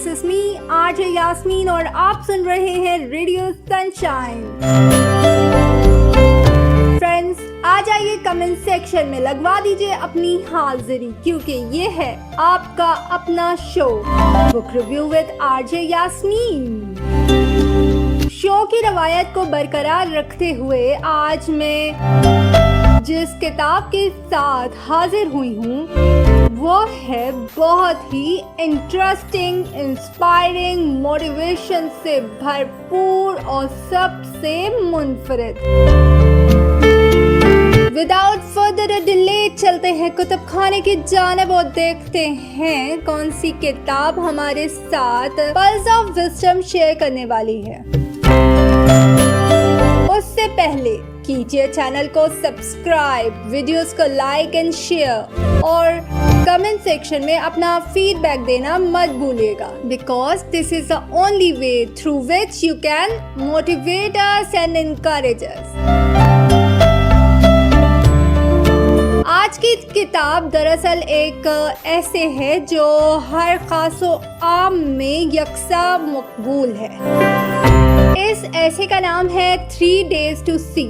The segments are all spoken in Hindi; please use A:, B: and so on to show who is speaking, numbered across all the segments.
A: इज मी आरजे यास्मीन और आप सुन रहे हैं रेडियो सनशाइन। फ्रेंड्स, आ जाइए कमेंट सेक्शन में लगवा दीजिए अपनी हाजिरी, क्योंकि ये है आपका अपना show book review with RJ Yasmin. Show की रवायत को बरकरार रखते हुए आज मैं जिस किताब के साथ हाजिर हुई हूँ वो है बहुत ही इंटरेस्टिंग, इंस्पायरिंग, मोटिवेशन से भरपूर और सबसे मुनफरिद। विदाउट फर्दर डिले चलते हैं कुतुब खाने की जानिब और देखते हैं कौन सी किताब हमारे साथ पल्स ऑफ विजडम शेयर करने वाली है। उससे पहले कीजिए चैनल को सब्सक्राइब, वीडियोस को लाइक एंड शेयर और कमेंट सेक्शन में अपना फीडबैक देना मत भूलिएगा, because this is the only way through which you can motivate us and encourage us. आज की किताब दरअसल एक ऐसे है जो हर खासो आम में यकसा मकबूल है। इस ऐसे का नाम है 3 Days to See,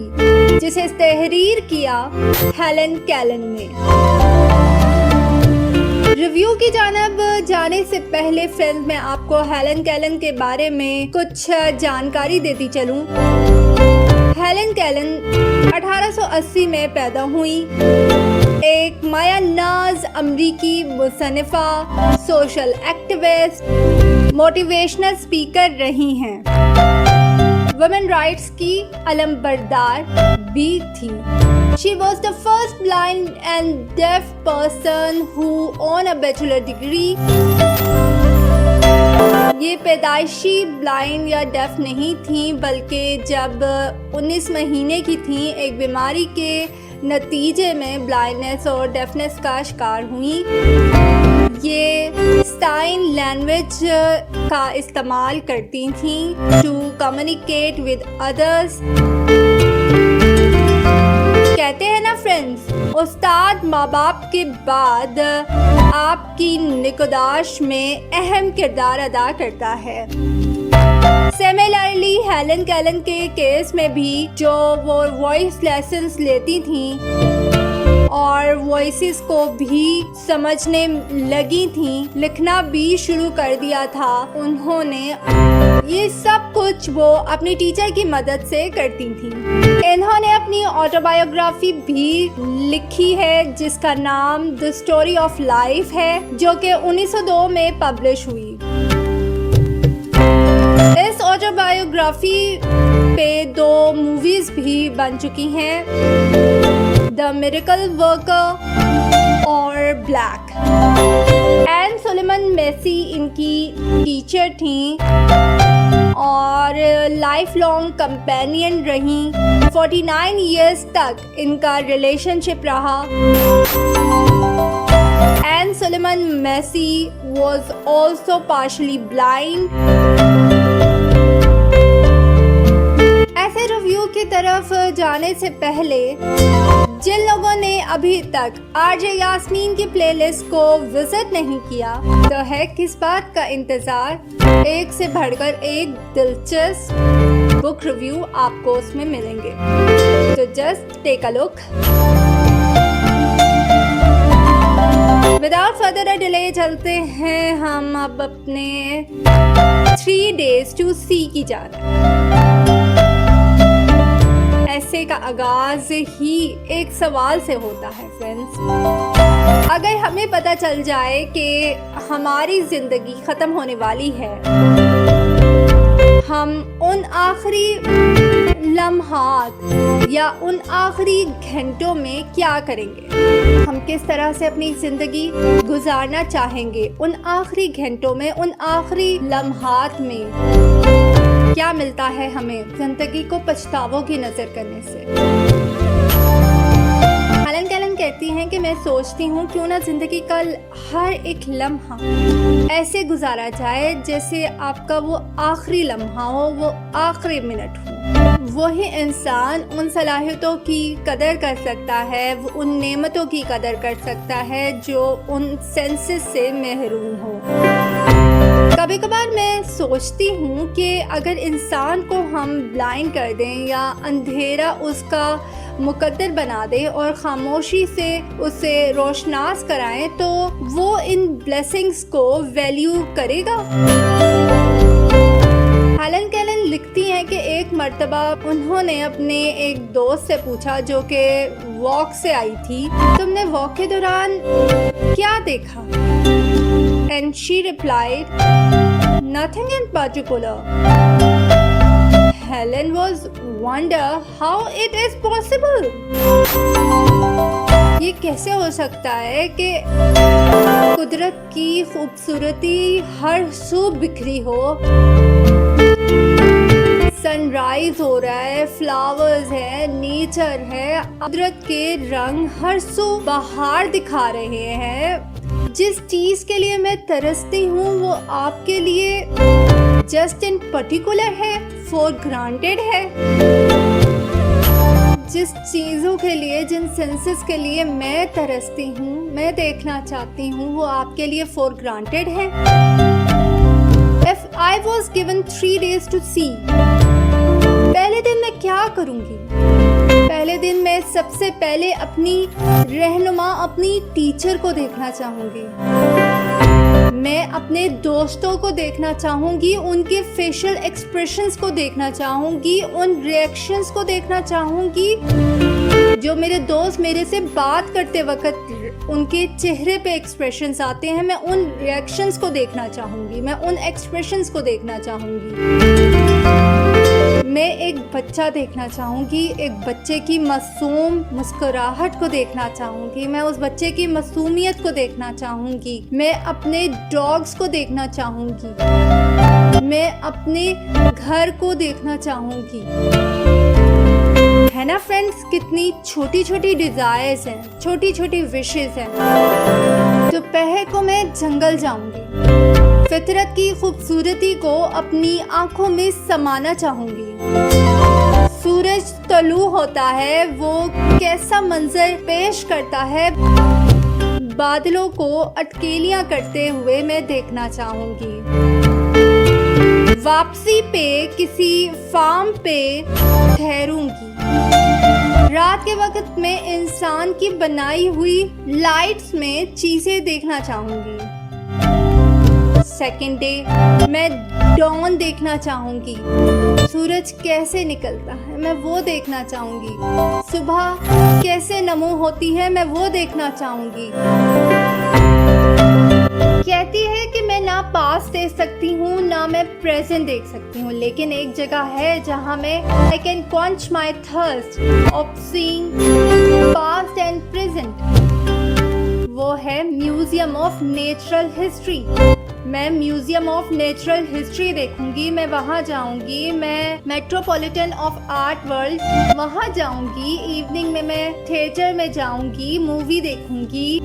A: जिसे तहरीर किया हेलन केलन ने। रिव्यू की जानब जाने से पहले फ्रेंड्स, मैं आपको हेलन केलन के बारे में कुछ जानकारी देती चलूं। हेलन केलन 1880 में पैदा हुई, एक माया नाज अमरीकी मुसन्निफा, सोशल एक्टिविस्ट, मोटिवेशनल स्पीकर रही हैं। वुमेन राइट्स की अलमबरदार भी थी। She was the first blind and deaf person who owned a bachelor degree. ये पैदाइशी ब्लाइंड या डेफ नहीं थी, बल्कि जब 19 महीने की थी एक बीमारी के नतीजे में ब्लाइंडनेस और डेफनेस का शिकार हुई। ये साइन लैंग्वेज का इस्तेमाल करती थी टू कम्युनिकेट विद अदर्स। कहते हैं ना फ्रेंड्स, उस्ताद माँ बाप के बाद आपकी निगहदाश्त में अहम किरदार अदा करता है। सिमिलरली हेलन केलन के केस में भी जो वो वॉइस लेसन्स लेती थी और वॉइसेस को भी समझने लगी थी, लिखना भी शुरू कर दिया था उन्होंने, ये सब कुछ वो अपनी टीचर की मदद से करती थी। इन्होंने अपनी ऑटोबायोग्राफी भी लिखी है जिसका नाम द स्टोरी ऑफ लाइफ है, जो कि 1902 में पब्लिश हुई। इस ऑटोबायोग्राफी पे 2 मूवीज भी बन चुकी हैं, द मिरेकल वर्कर और ब्लैक। एन सुलेमान मेसी इनकी टीचर थी और लाइफ लॉन्ग कंपेनियन रही। 49 इयर्स तक इनका रिलेशनशिप रहा। Anne Sullivan Macy was also partially blind। ऐसे रिव्यू की तरफ जाने से पहले जिन लोगों ने अभी तक आरजे यास्मीन की प्लेलिस्ट को विजिट नहीं किया, तो है किस बात का इंतजार। एक से बढ़कर एक दिलचस्प बुक रिव्यू आपको उसमें मिलेंगे, तो just take a look. Without further delay चलते हैं हम अब अपने 3 Days to See की जानब। ऐसे का आगाज ही एक सवाल से होता है फ्रेंड्स। अगर हमें पता चल जाए कि हमारी जिंदगी खत्म होने वाली है, हम उन आखिरी लम्हात या उन आखिरी घंटों में क्या करेंगे, हम किस तरह से अपनी जिंदगी गुजारना चाहेंगे, उन आखिरी घंटों में, उन आखिरी लम्हात में क्या मिलता है हमें जिंदगी को पछतावों की नजर करने से। हेलन केलन कहती हैं कि मैं सोचती हूँ क्यों ना जिंदगी का हर एक लम्हा ऐसे गुजारा जाए जैसे आपका वो आखिरी लम्हा हो, वो आखिरी मिनट हो। वही इंसान उन सलाहियतों की कदर कर सकता है, वो उन नेमतों की कदर कर सकता है जो उन सेंसेस से महरूम हो। कभी कभार मैं सोचती हूँ कि अगर इंसान को हम ब्लाइंड कर दें या अंधेरा उसका मुकद्दर बना दें और खामोशी से उसे रोशनास कराएं तो वो इन ब्लेसिंग्स को वैल्यू करेगा। हेलन केलन लिखती हैं कि एक मर्तबा उन्होंने अपने एक दोस्त से पूछा जो कि वॉक से आई थी, तुमने वॉक के दौरान क्या देखा? And she replied, nothing in particular. Helen was wonder how it is possible. ये कैसे हो सकता है कि कुदरत की खूबसूरती हर सू बिखरी हो, सनराइज हो रहा है, फ्लावर्स है, नेचर है, कुदरत के रंग हर सू बाहर दिखा रहे हैं। जिस चीज के लिए मैं तरसती हूँ वो आपके लिए जस्ट इन पर्टिकुलर है, फॉर ग्रांटेड है। जिस चीजों के लिए, जिन सेंसेस के लिए मैं तरसती हूँ, मैं देखना चाहती हूँ, वो आपके लिए फॉर ग्रांटेड है। If I was given 3 days to see, पहले दिन मैं क्या करूँगी? पहले दिन मैं सबसे पहले अपनी रहनुमा, अपनी टीचर को देखना चाहूँगी। मैं अपने दोस्तों को देखना चाहूँगी, उनके फेशियल एक्सप्रेशंस को देखना चाहूँगी, उन रिएक्शंस को देखना चाहूँगी जो मेरे दोस्त मेरे से बात करते वक्त उनके चेहरे पे एक्सप्रेशंस आते हैं। मैं उन रिएक्शंस को देखना चाहूँगी, मैं उन एक्सप्रेशंस को देखना चाहूँगी। मैं एक बच्चा देखना चाहूँगी, एक बच्चे की मासूम मुस्कुराहट को देखना चाहूँगी, मैं उस बच्चे की मासूमियत को देखना चाहूँगी, मैं अपने डॉग्स को देखना चाहूँगी, मैं अपने घर को देखना चाहूँगी। है ना फ्रेंड्स, कितनी छोटी छोटी डिजायर्स हैं, छोटी छोटी विशेस हैं। दोपहर को मैं जंगल जाऊँगी, फितरत की खूबसूरती को अपनी आंखों में समाना चाहूँगी। सूरज तलू होता है, वो कैसा मंजर पेश करता है, बादलों को अटकेलियां करते हुए मैं देखना चाहूँगी। वापसी पे किसी फार्म पे ठहरूंगी। रात के वक्त में इंसान की बनाई हुई लाइट्स में चीजें देखना चाहूँगी। सेकेंड डे मैं डॉन देखना चाहूँगी, सूरज कैसे निकलता है मैं वो देखना चाहूँगी, सुबह कैसे नमो होती है मैं वो देखना चाहूँगी। कहती है कि मैं ना पास्ट देख सकती हूँ ना मैं प्रेजेंट देख सकती हूँ, लेकिन एक जगह है जहाँ मैं I can quench my thirst of seeing past and present। वो है म्यूजियम ऑफ नेचुरल हिस्ट्री। मैं म्यूजियम ऑफ नेचुरल हिस्ट्री देखूंगी, मैं वहाँ जाऊंगी। मैं मेट्रोपॉलिटन ऑफ आर्ट वर्ल्ड वहाँ जाऊंगी। इवनिंग में मैं थिएटर में जाऊंगी, मूवी देखूंगी।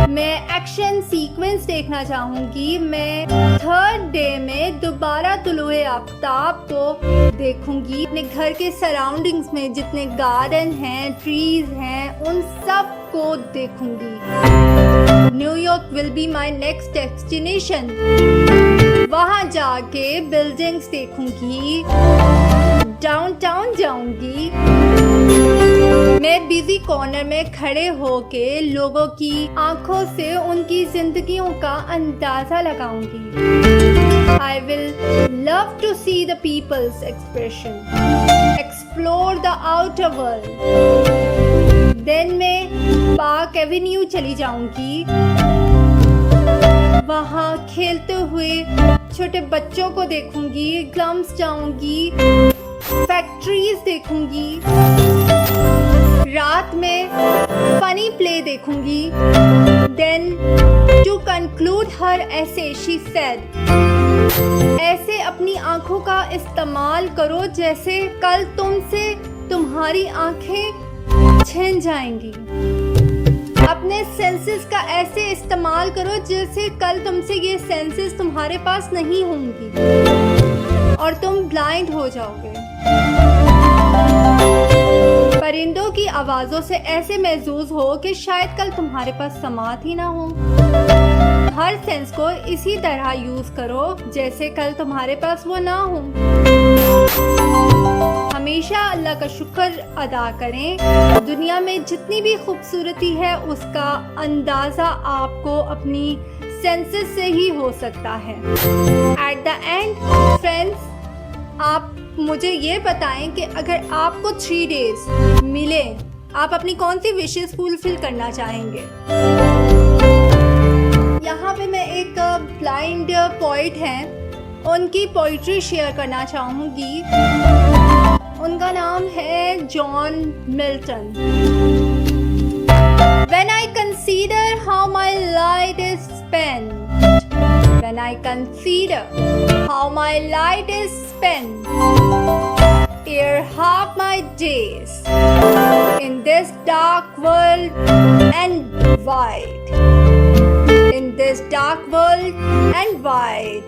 A: मैं एक्शन सीक्वेंस देखना चाहूंगी। मैं थर्ड डे में दोबारा तुलुए आफ्ताब को देखूंगी। अपने घर के सराउंडिंग्स में जितने गार्डन हैं, ट्रीज हैं, उन सब को देखूंगी। New York will be my next destination. वहां जाके बिल्डिंग्स देखूंगी, डाउनटाउन जाऊंगी। मैं बिजी कॉर्नर में खड़े होके लोगों की आंखों से उनकी जिंदगियों का अंदाजा लगाऊंगी। I will love to see the people's expression, explore the outer world। Then मैं पार्क एवेन्यू चली जाऊंगी, वहाँ खेलते हुए छोटे बच्चों को देखूंगी। क्लम्स जाऊंगी, फैक्ट्रीज देखूंगी। रात में फनी प्ले देखूंगी। Then to conclude her essay she said, ऐसे अपनी आंखों का इस्तेमाल करो जैसे कल तुमसे तुम्हारी आंखें छिन जाएंगी। अपने सेंसेस का ऐसे इस्तेमाल करो जैसे कल तुमसे ये सेंसेस तुम्हारे पास नहीं होंगी और तुम ब्लाइंड हो जाओगे। परिंदों की आवाजों से ऐसे महसूस हो कि शायद कल तुम्हारे पास समात ही ना हो। हर सेंस को इसी तरह यूज करो जैसे कल तुम्हारे पास वो ना हो। हमेशा अल्लाह का शुक्र अदा करें। दुनिया में जितनी भी खूबसूरती है उसका अंदाज़ा आपको अपनी सेंसेस से ही हो सकता है। एट द एंड फ्रेंड्स, आप मुझे ये बताएं कि अगर आपको 3 डेज मिले, आप अपनी कौन सी विशेस फुलफिल करना चाहेंगे। यहाँ पे मैं एक ब्लाइंड पोइट हैं, उनकी पोइट्री शेयर करना चाहूँगी। उनका नाम है John Milton. When I consider how my life is spent, when I consider how my life is spent, here half my days in this dark world and wide, in this dark world and wide,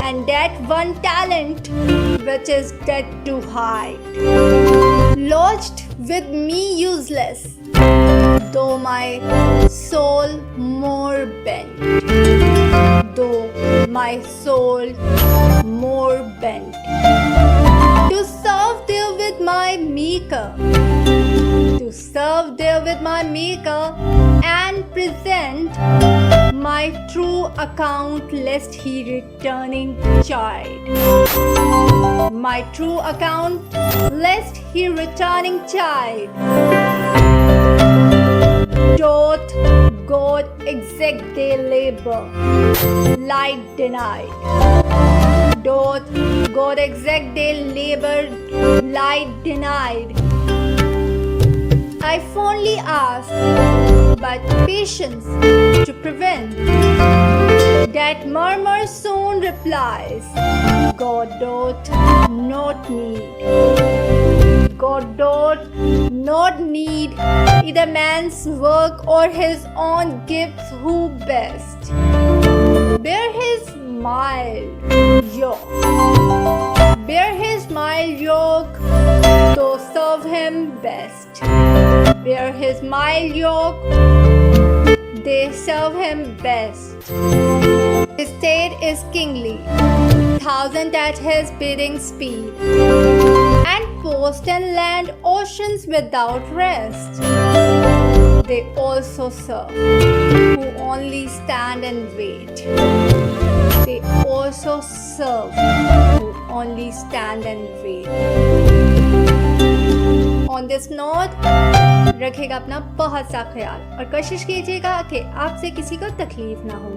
A: and that one talent which is dead to hide, lodged with me useless, though my soul more bent, though my soul more bent, to serve there with my maker, to serve there with my maker, and present my true account lest he returning chide, my true account lest he returning chide. Doth God exact their labor, light denied. Doth God exact their labor, light denied. I fondly ask, but patience to prevent. That murmur soon replies, God doth not need. God doth not need either man's work or his own gifts who best bear his mild yoke. Bear his mild yoke, so serve him best. Bear his mild yoke, they serve him best. His state is kingly, thousand at his bidding speed, and post and land oceans without rest. They also serve, who only stand and wait. They also serve, who only stand and wait. On this note, रखेगा अपना बहुत सा ख्याल और कोशिश कीजिएगा कि आपसे किसी को तकलीफ ना हो।